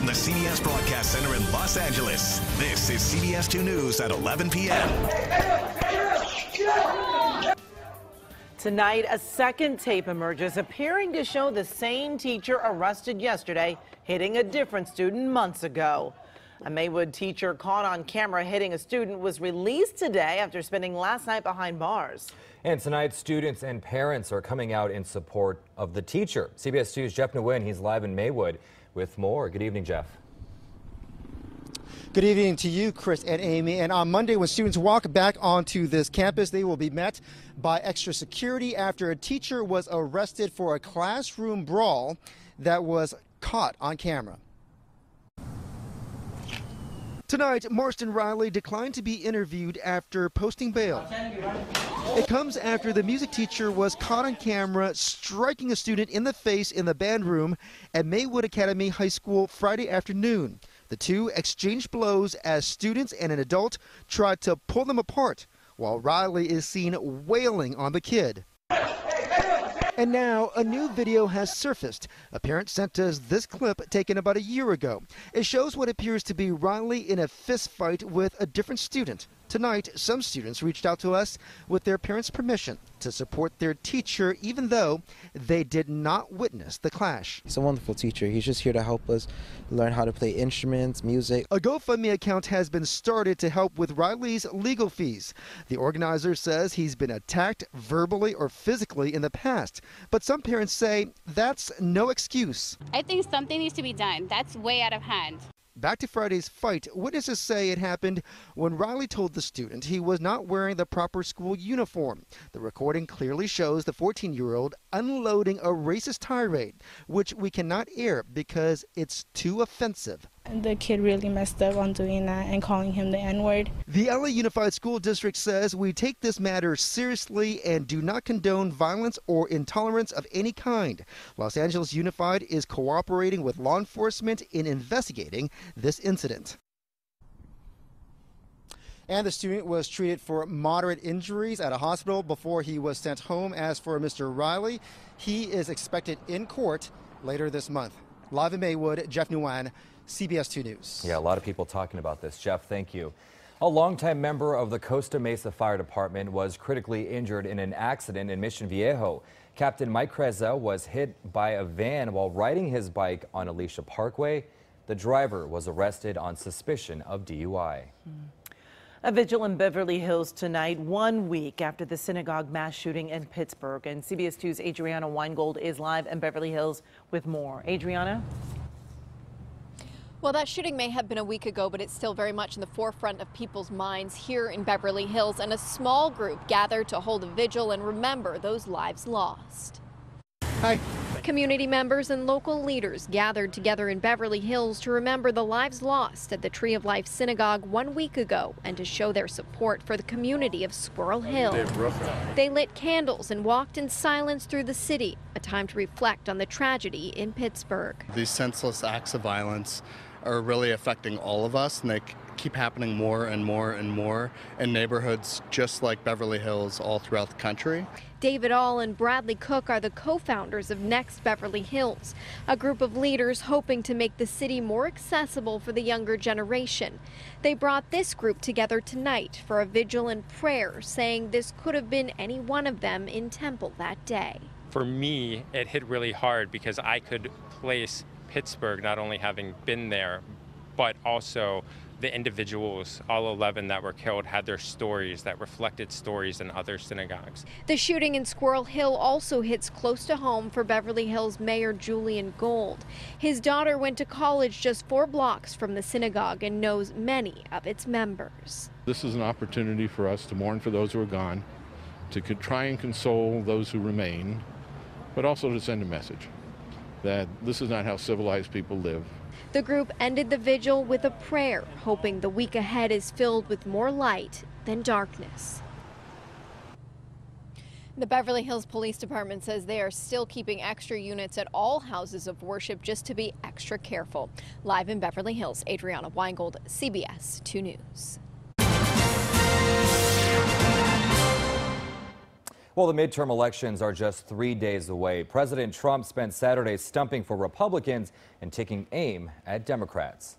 From the CBS Broadcast Center in Los Angeles, this is CBS 2 News at 11 p.m. Tonight, a second tape emerges appearing to show the same teacher arrested yesterday hitting a different student months ago. A Maywood teacher caught on camera hitting a student was released today after spending last night behind bars. And tonight, students and parents are coming out in support of the teacher. CBS 2's Jeff Nguyen, he's live in Maywood with more. Good evening, Jeff. Good evening to you, Chris and Amy. And on Monday, when students walk back onto this campus, they will be met by extra security after a teacher was arrested for a classroom brawl that was caught on camera. Tonight, Marston Riley declined to be interviewed after posting bail. It comes after the music teacher was caught on camera striking a student in the face in the band room at Maywood Academy High School Friday afternoon. The two exchanged blows as students and an adult tried to pull them apart, while Riley is seen wailing on the kid. And now a new video has surfaced. A parent sent us this clip taken about a year ago. It shows what appears to be Riley in a fist fight with a different student. Tonight, some students reached out to us with their parents' permission to support their teacher, even though they did not witness the clash. He's a wonderful teacher. He's just here to help us learn how to play instruments, music. A GoFundMe account has been started to help with Riley's legal fees. The organizer says he's been attacked verbally or physically in the past, but some parents say that's no excuse. I think something needs to be done. That's way out of hand. Back to Friday's fight, witnesses say it happened when Riley told the student he was not wearing the proper school uniform. The recording clearly shows the 14-year-old unloading a racist tirade, which we cannot air because it's too offensive. The kid really messed up on doing that and calling him the N-word. The LA Unified School District says we take this matter seriously and do not condone violence or intolerance of any kind. Los Angeles Unified is cooperating with law enforcement in investigating this incident. And the student was treated for moderate injuries at a hospital before he was sent home. As for Mr. Riley, he is expected in court later this month. Live in Maywood, Jeff Nguyen, CBS 2 News. Yeah, a lot of people talking about this. Jeff, thank you. A longtime member of the Costa Mesa Fire Department was critically injured in an accident in Mission Viejo. Captain Mike Creza was hit by a van while riding his bike on Alicia Parkway. The driver was arrested on suspicion of DUI. A vigil in Beverly Hills tonight, 1 week after the synagogue mass shooting in Pittsburgh. And CBS 2's Adriana Weingold is live in Beverly Hills with more. Adriana? Well, that shooting may have been a week ago, but it's still very much in the forefront of people's minds here in Beverly Hills. And a small group gathered to hold a vigil and remember those lives lost. Hi. Community members and local leaders gathered together in Beverly Hills to remember the lives lost at the Tree of Life Synagogue 1 week ago and to show their support for the community of Squirrel Hill. They lit candles and walked in silence through the city, a time to reflect on the tragedy in Pittsburgh. These senseless acts of violence are really affecting all of us, and they keep happening more and more and more in neighborhoods just like Beverly Hills all throughout the country. David All and Bradley Cook are the co-founders of Next Beverly Hills, a group of leaders hoping to make the city more accessible for the younger generation. They brought this group together tonight for a vigil and prayer, saying this could have been any one of them in Temple that day. For me, it hit really hard because I could place Pittsburgh, not only having been there, but also the individuals, all 11 that were killed, had their stories that reflected stories in other synagogues. The shooting in Squirrel Hill also hits close to home for Beverly Hills Mayor Julian Gold. His daughter went to college just 4 blocks from the synagogue and knows many of its members. This is an opportunity for us to mourn for those who are gone, to try and console those who remain, but also to send a message that this is not how civilized people live. The group ended the vigil with a prayer, hoping the week ahead is filled with more light than darkness. The Beverly Hills Police Department says they are still keeping extra units at all houses of worship just to be extra careful. Live in Beverly Hills, Adriana Weingold, CBS 2 News. Well, the midterm elections are just 3 days away. President Trump spent Saturday stumping for Republicans and taking aim at Democrats.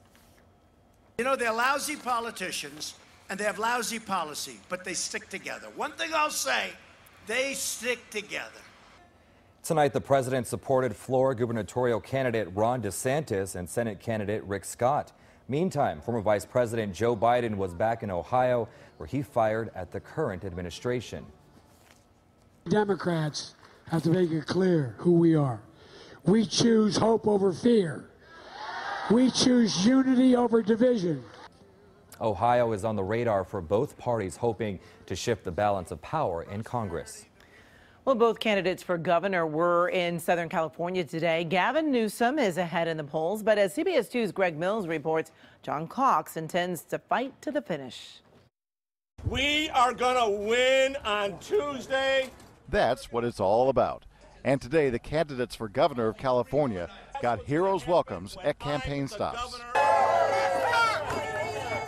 You know, they're lousy politicians and they have lousy policy, but they stick together. One thing I'll say, they stick together. Tonight, the president supported Florida gubernatorial candidate Ron DeSantis and Senate candidate Rick Scott. Meantime, former Vice President Joe Biden was back in Ohio, where he fired at the current administration. Democrats have to make it clear who we are. We choose hope over fear. We choose unity over division. Ohio is on the radar for both parties, hoping to shift the balance of power in Congress. Well, both candidates for governor were in Southern California today. Gavin Newsom is ahead in the polls, but as CBS 2's Greg Mills reports, John Cox intends to fight to the finish. We are going to win on Tuesday. That's what it's all about. And today, the candidates for governor of California got heroes' welcomes at campaign stops.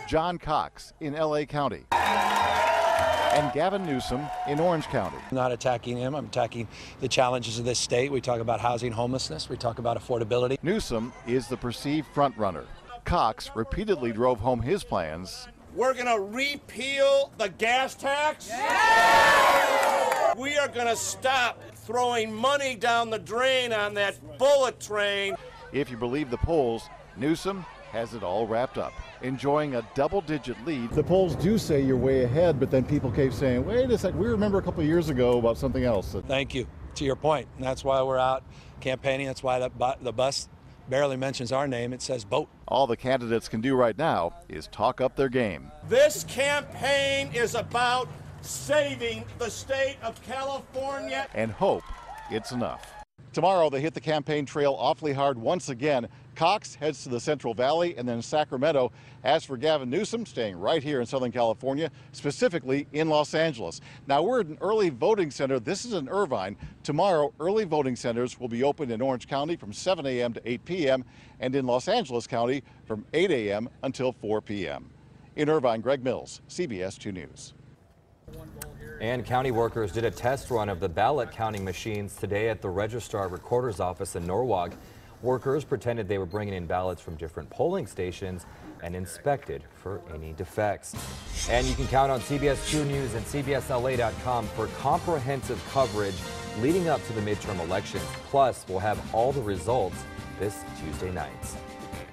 John Cox in L.A. County and Gavin Newsom in Orange County. I'm not attacking him. I'm attacking the challenges of this state. We talk about housing, homelessness. We talk about affordability. Newsom is the perceived frontrunner. Cox repeatedly drove home his plans. We're going to repeal the gas tax. Yeah! We are going to stop throwing money down the drain on that bullet train. If you believe the polls, Newsom has it all wrapped up, enjoying a double-digit lead. The polls do say you're way ahead, but then people keep saying, wait a second, we remember a couple of years ago about something else. Thank you. To your point, and that's why we're out campaigning. That's why the bus barely mentions our name. It says vote. All the candidates can do right now is talk up their game. This campaign is about saving the state of California and hope it's enough. Tomorrow they hit the campaign trail awfully hard once again. Cox heads to the Central Valley and then Sacramento. As for Gavin Newsom, staying right here in Southern California, specifically in Los Angeles. Now we're at an early voting center. This is in Irvine. Tomorrow, early voting centers will be open in Orange County from 7 a.m. to 8 p.m. and in Los Angeles County from 8 a.m. until 4 p.m. In Irvine, Greg Mills, CBS 2 News. And county workers did a test run of the ballot counting machines today at the Registrar Recorder's office in Norwalk. Workers pretended they were bringing in ballots from different polling stations and inspected for any defects. And you can count on CBS 2 News and CBSLA.com for comprehensive coverage leading up to the midterm elections. Plus, we'll have all the results this Tuesday night.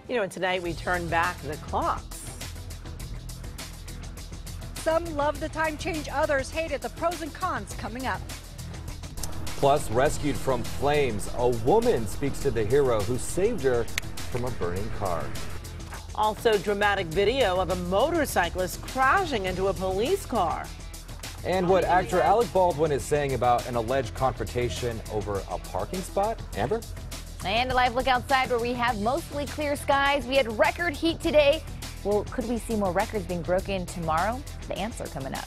You know, and tonight we turn back the clocks. Some love the time change, others hate it. The pros and cons coming up. Plus, rescued from flames, a woman speaks to the hero who saved her from a burning car. Also, dramatic video of a motorcyclist crashing into a police car. And what actor Alec Baldwin is saying about an alleged confrontation over a parking spot. Amber? And a live look outside where we have mostly clear skies. We had record heat today. Well, could we see more records being broken tomorrow? The answer coming up.